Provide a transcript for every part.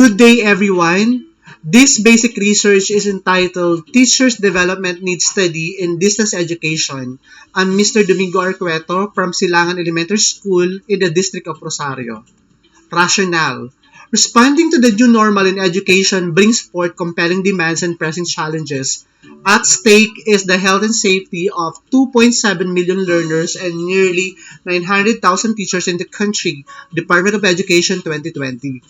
Good day, everyone. This basic research is entitled Teachers Development Needs Study in Distance Education. I'm Mr. Domingo R. Cueto from Silangan Elementary School in the District of Rosario. Rationale. Responding to the new normal in education brings forth compelling demands and pressing challenges. At stake is the health and safety of 2.7 million learners and nearly 900,000 teachers in the country, Department of Education 2020.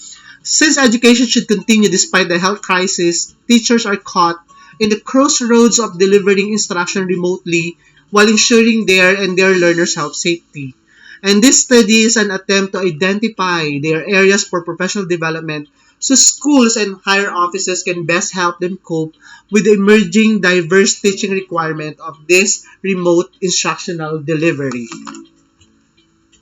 Since education should continue despite the health crisis, teachers are caught in the crossroads of delivering instruction remotely while ensuring their and their learners' health safety. And this study is an attempt to identify their areas for professional development so schools and higher offices can best help them cope with the emerging diverse teaching requirement of this remote instructional delivery.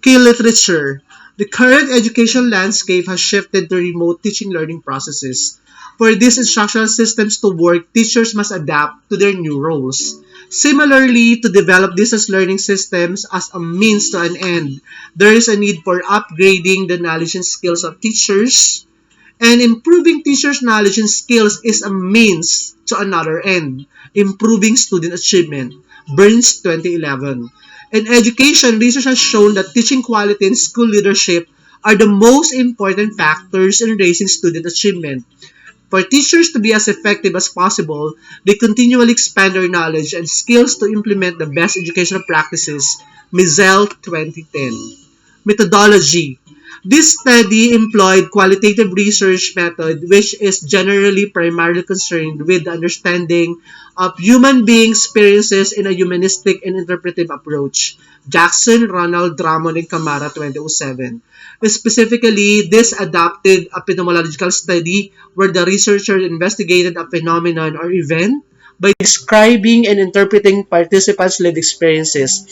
Key literature. The current education landscape has shifted to remote teaching learning processes. For these instructional systems to work, teachers must adapt to their new roles. Similarly, to develop distance learning systems as a means to an end, there is a need for upgrading the knowledge and skills of teachers, and improving teachers' knowledge and skills is a means to another end, improving student achievement. Burns 2011. In education, research has shown that teaching quality and school leadership are the most important factors in raising student achievement. For teachers to be as effective as possible, they continually expand their knowledge and skills to implement the best educational practices. Mizell 2010. Methodology. This study employed qualitative research method which is generally primarily concerned with the understanding of human being experiences in a humanistic and interpretive approach. Jackson, Ronald, Drummond, and Camara 2007. Specifically, this adopted a phenomenological study where the researcher investigated a phenomenon or event by describing and interpreting participants' lived experiences.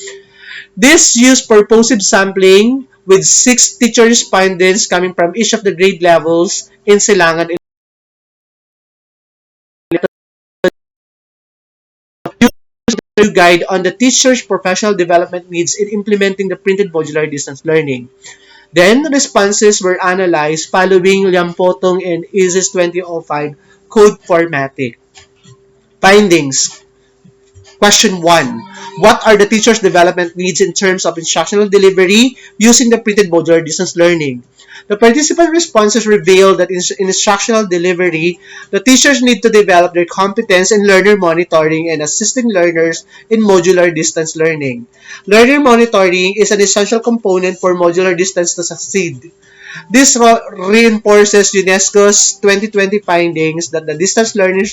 This used purposive sampling with 6 teacher respondents coming from each of the grade levels in Silangan Elementary guide on the teacher's professional development needs in implementing the printed modular distance learning. Then, responses were analyzed following Liampotong and ISIS 2005 code formatting. Findings. Question 1. What are the teacher's development needs in terms of instructional delivery using the printed modular distance learning? The participant responses reveal that in instructional delivery, the teachers need to develop their competence in learner monitoring and assisting learners in modular distance learning. Learner monitoring is an essential component for modular distance to succeed. This reinforces UNESCO's 2020 findings that the distance learning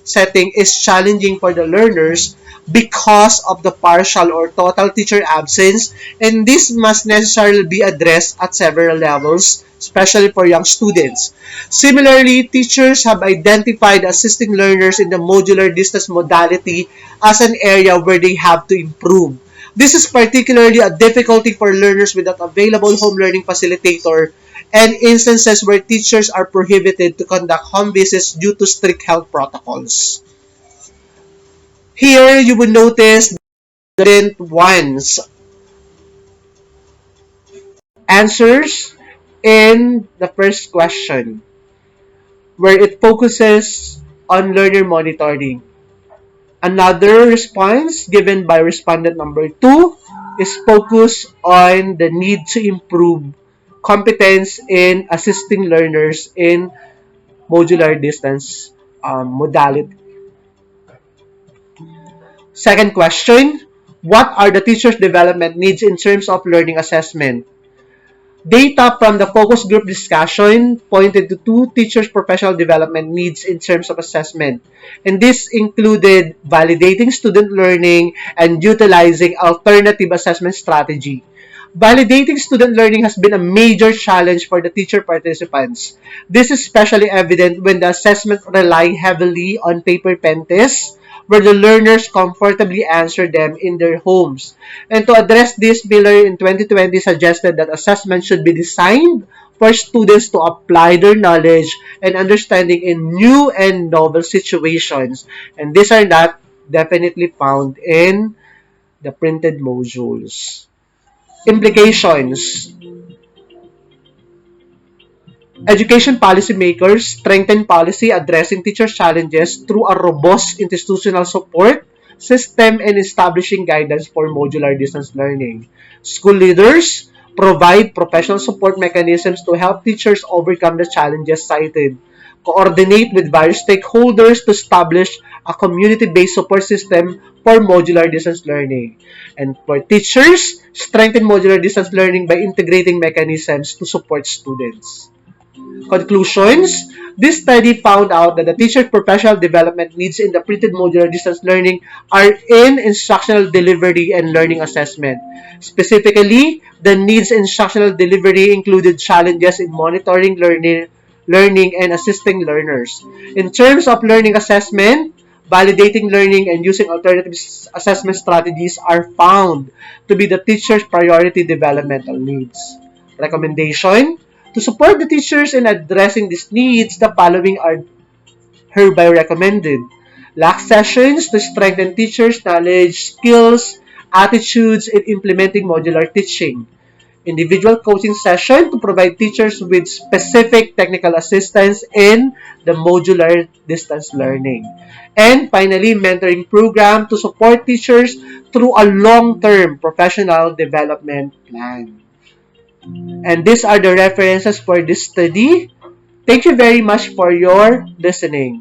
setting is challenging for the learners because of the partial or total teacher absence, and this must necessarily be addressed at several levels, especially for young students. Similarly, teachers have identified assisting learners in the modular distance modality as an area where they have to improve. This is particularly a difficulty for learners without available home learning facilitator and instances where teachers are prohibited to conduct home visits due to strict health protocols. Here, you would notice the one's answers in the first question, where it focuses on learner monitoring. Another response given by respondent number 2 is focused on the need to improve competence in assisting learners in modular distance modality. Second question, what are the teacher's development needs in terms of learning assessment? Data from the focus group discussion pointed to 2 teachers' professional development needs in terms of assessment, and this included validating student learning and utilizing alternative assessment strategy. Validating student learning has been a major challenge for the teacher participants. This is especially evident when the assessment rely heavily on paper pen tests, where the learners comfortably answer them in their homes. And to address this, Miller in 2020 suggested that assessment should be designed for students to apply their knowledge and understanding in new and novel situations. And these are not definitely found in the printed modules. Implications. Education policymakers strengthen policy addressing teacher challenges through a robust institutional support system and establishing guidance for modular distance learning. School leaders provide professional support mechanisms to help teachers overcome the challenges cited, coordinate with various stakeholders to establish a community-based support system for modular distance learning. And for teachers, strengthen modular distance learning by integrating mechanisms to support students. Conclusions: this study found out that the teacher's professional development needs in the printed modular distance learning are in instructional delivery and learning assessment. Specifically, the needs in instructional delivery included challenges in monitoring learning and assisting learners. In terms of learning assessment, validating learning and using alternative assessment strategies are found to be the teacher's priority developmental needs. Recommendation: to support the teachers in addressing these needs, the following are hereby recommended. LAC sessions to strengthen teachers' knowledge, skills, attitudes in implementing modular teaching. Individual coaching session to provide teachers with specific technical assistance in the modular distance learning. And finally, mentoring program to support teachers through a long-term professional development plan. And these are the references for this study. Thank you very much for your listening.